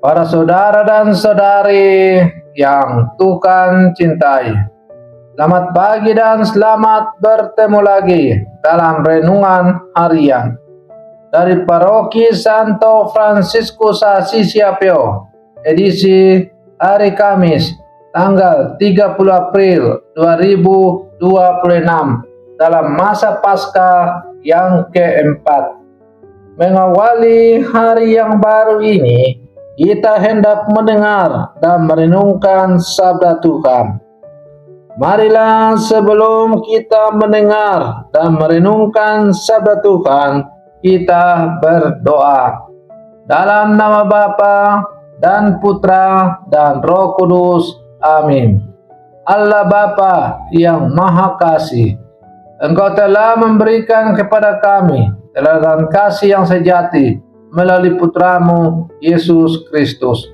Para saudara dan saudari yang Tuhan cintai, selamat pagi dan selamat bertemu lagi dalam renungan harian dari Paroki Santo Fransiskus Assisi Apio, edisi hari Kamis, tanggal 30 April 2026, dalam masa Paskah yang keempat. Mengawali hari yang baru ini, kita hendak mendengar dan merenungkan sabda Tuhan. Marilah sebelum kita mendengar dan merenungkan sabda Tuhan, kita berdoa. Dalam nama Bapa dan Putra dan Roh Kudus. Amin. Allah Bapa yang Maha Kasih, Engkau telah memberikan kepada kami teladan kasih yang sejati melalui Putramu Yesus Kristus.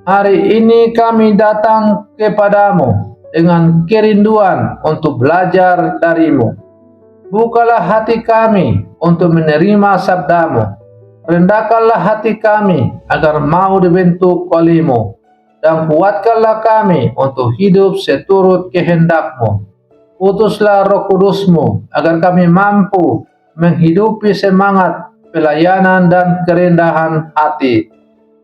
Hari ini kami datang kepadamu dengan kerinduan untuk belajar darimu. Bukalah hati kami untuk menerima sabdamu. Rendahkanlah hati kami agar mau dibentuk olehmu, dan kuatkanlah kami untuk hidup seturut kehendakmu. Utuslah Roh Kudusmu agar kami mampu menghidupi semangat pelayanan dan kerendahan hati.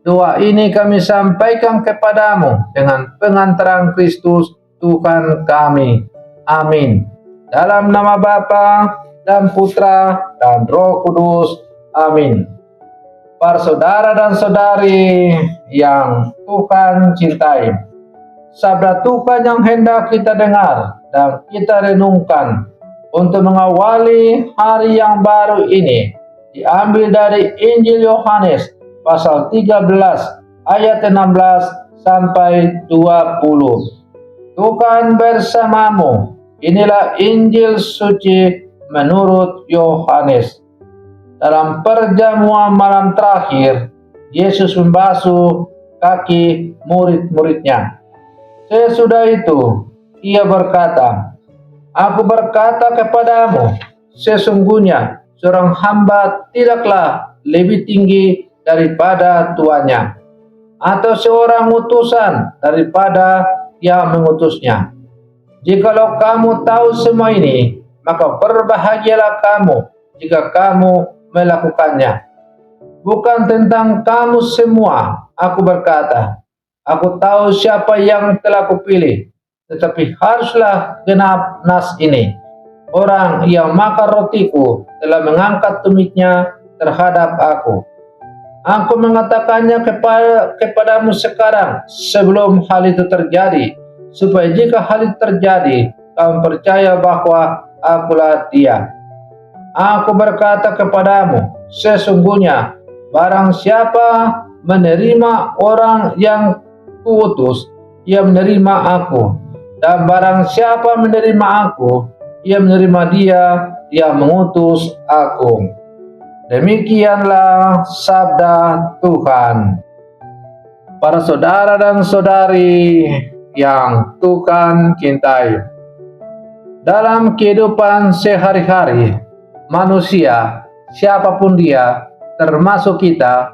Doa ini kami sampaikan kepadamu dengan pengantaran Kristus Tuhan kami. Amin. Dalam nama Bapa dan Putra dan Roh Kudus. Amin. Para saudara dan saudari yang Tuhan cintai, sabda Tuhan yang hendak kita dengar dan kita renungkan untuk mengawali hari yang baru ini diambil dari Injil Yohanes pasal 13 ayat 16 sampai 20. Tuhan bersamamu. Inilah Injil suci menurut Yohanes. Dalam perjamuan malam terakhir, Yesus membasuh kaki murid-muridnya. Sesudah itu, ia berkata, Aku berkata kepadamu, sesungguhnya seorang hamba tidaklah lebih tinggi daripada tuannya, atau seorang utusan daripada yang mengutusnya. Jikalau kamu tahu semua ini, maka berbahagialah kamu jika kamu melakukannya. Bukan tentang kamu semua aku berkata, aku tahu siapa yang telah kupilih, tetapi haruslah genap nas ini. Orang yang makan rotiku telah mengangkat tumitnya terhadap aku. Aku mengatakannya kepadamu sekarang sebelum hal itu terjadi, supaya jika hal itu terjadi, kamu percaya bahwa akulah Dia. Aku berkata kepadamu, sesungguhnya barang siapa menerima orang yang kuutus, ia menerima aku. Dan barang siapa menerima aku, ia menerima Dia yang mengutus aku. Demikianlah sabda Tuhan. Para saudara dan saudari yang Tuhan cintai, dalam kehidupan sehari-hari, manusia, siapapun dia, termasuk kita,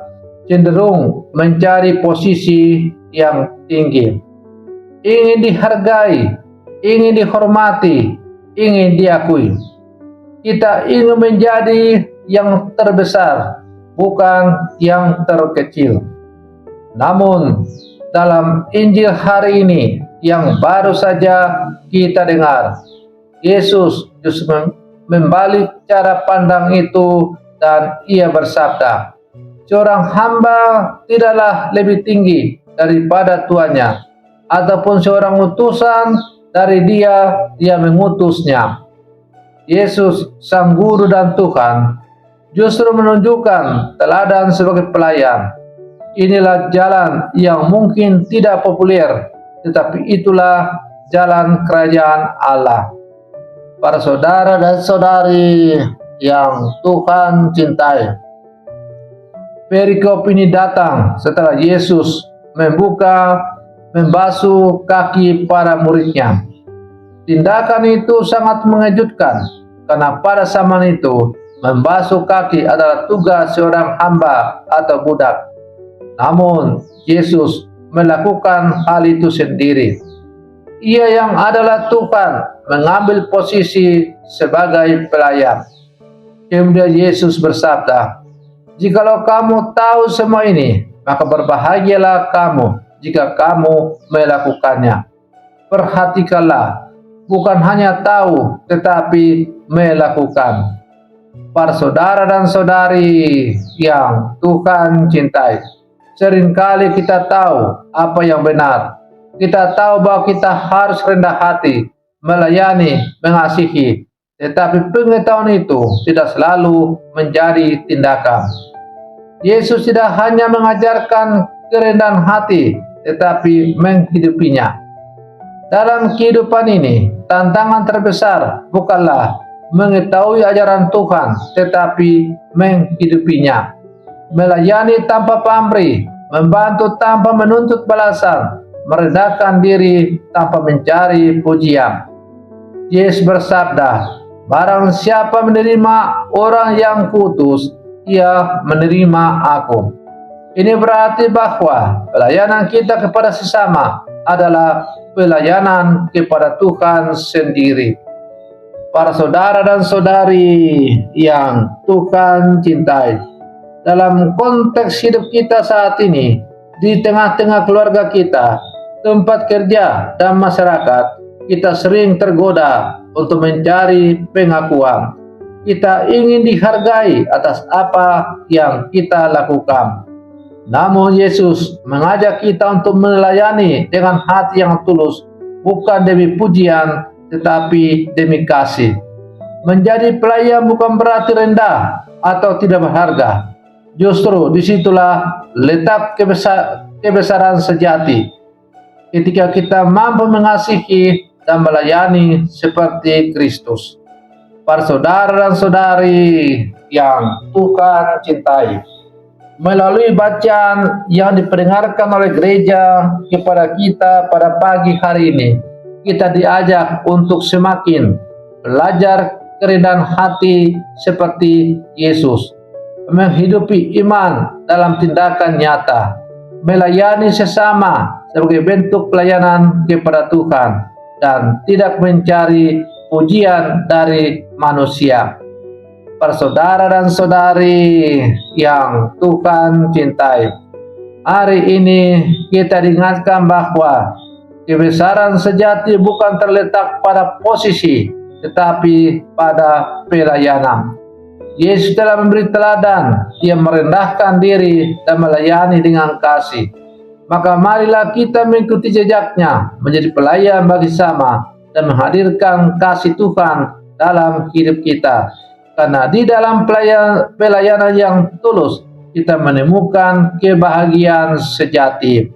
cenderung mencari posisi yang tinggi. Ingin dihargai, ingin dihormati, ingin diakui. Kita ingin menjadi yang terbesar, bukan yang terkecil. Namun, dalam Injil hari ini yang baru saja kita dengar, Yesus justru membalik cara pandang itu dan ia bersabda, seorang hamba tidaklah lebih tinggi daripada tuannya, ataupun seorang utusan dari Dia yang mengutusnya. Yesus, Sang Guru dan Tuhan, justru menunjukkan teladan sebagai pelayan. Inilah jalan yang mungkin tidak populer, tetapi itulah jalan kerajaan Allah. Para saudara dan saudari yang Tuhan cintai, perikop ini datang setelah Yesus membasuh kaki para muridnya. Tindakan itu sangat mengejutkan, karena pada zaman itu membasuh kaki adalah tugas seorang hamba atau budak. Namun, Yesus melakukan hal itu sendiri. Ia yang adalah Tuhan mengambil posisi sebagai pelayan. Kemudian Yesus bersabda, "Jikalau kamu tahu semua ini, maka berbahagialah kamu jika kamu melakukannya." Perhatikanlah, bukan hanya tahu, tetapi melakukan. Para saudara dan saudari yang Tuhan cintai, seringkali kita tahu apa yang benar. Kita tahu bahwa kita harus rendah hati, melayani, mengasihi. Tetapi pengetahuan itu tidak selalu menjadi tindakan. Yesus tidak hanya mengajarkan kerendahan hati, tetapi menghidupinya. Dalam kehidupan ini, tantangan terbesar bukanlah mengetahui ajaran Tuhan, tetapi menghidupinya. Melayani tanpa pamrih, membantu tanpa menuntut balasan, merendahkan diri tanpa mencari pujian. Yesus bersabda, "Barang siapa menerima orang yang kuutus, ia menerima aku." Ini berarti bahwa pelayanan kita kepada sesama adalah pelayanan kepada Tuhan sendiri. Para saudara dan saudari yang Tuhan cintai, dalam konteks hidup kita saat ini, di tengah-tengah keluarga kita, tempat kerja, dan masyarakat, kita sering tergoda untuk mencari pengakuan. Kita ingin dihargai atas apa yang kita lakukan. Namun Yesus mengajak kita untuk melayani dengan hati yang tulus, bukan demi pujian, tetapi demi kasih. Menjadi pelayan bukan berarti rendah atau tidak berharga. Justru disitulah letak kebesaran sejati. Ketika kita mampu mengasihi dan melayani seperti Kristus. Para saudara dan saudari yang Tuhan cintai, melalui bacaan yang diperdengarkan oleh gereja kepada kita pada pagi hari ini, kita diajak untuk semakin belajar kerendahan hati seperti Yesus, menghidupi iman dalam tindakan nyata, melayani sesama sebagai bentuk pelayanan kepada Tuhan, dan tidak mencari pujian dari manusia. Para saudara dan saudari yang Tuhan cintai, hari ini kita diingatkan bahwa kebesaran sejati bukan terletak pada posisi, tetapi pada pelayanan. Yesus telah memberi teladan, Dia merendahkan diri dan melayani dengan kasih. Maka marilah kita mengikuti jejaknya, menjadi pelayan bagi sama, dan menghadirkan kasih Tuhan dalam hidup kita. Karena di dalam pelayanan yang tulus, kita menemukan kebahagiaan sejati.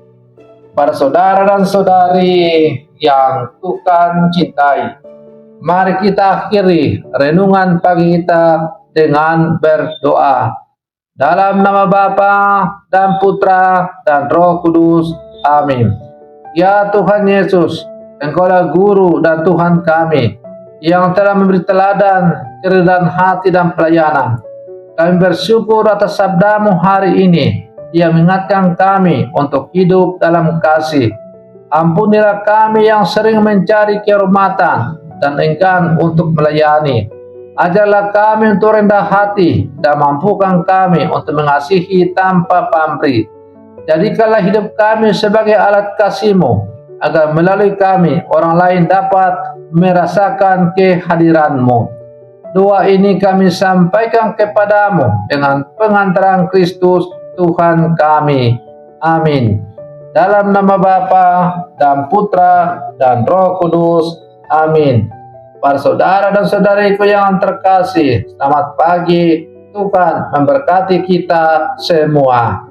Para saudara dan saudari yang Tuhan cintai, mari kita akhiri renungan pagi kita dengan berdoa. Dalam nama Bapa dan Putra dan Roh Kudus. Amin. Ya Tuhan Yesus, Engkaulah Guru dan Tuhan kami, yang telah memberi teladan, kerendahan hati dan pelayanan. Kami bersyukur atas sabda-Mu hari ini, yang mengingatkan kami untuk hidup dalam kasih. Ampunilah kami yang sering mencari kehormatan dan enggan untuk melayani. Ajarlah kami untuk rendah hati dan mampukan kami untuk mengasihi tanpa pamrih. Jadikanlah hidup kami sebagai alat kasih-Mu, agar melalui kami orang lain dapat merasakan kehadiran-Mu. Doa ini kami sampaikan kepadamu dengan pengantaran Kristus Tuhan kami. Amin. Dalam nama Bapa dan Putra dan Roh Kudus. Amin. Para saudara dan saudariku yang terkasih, selamat pagi. Tuhan memberkati kita semua.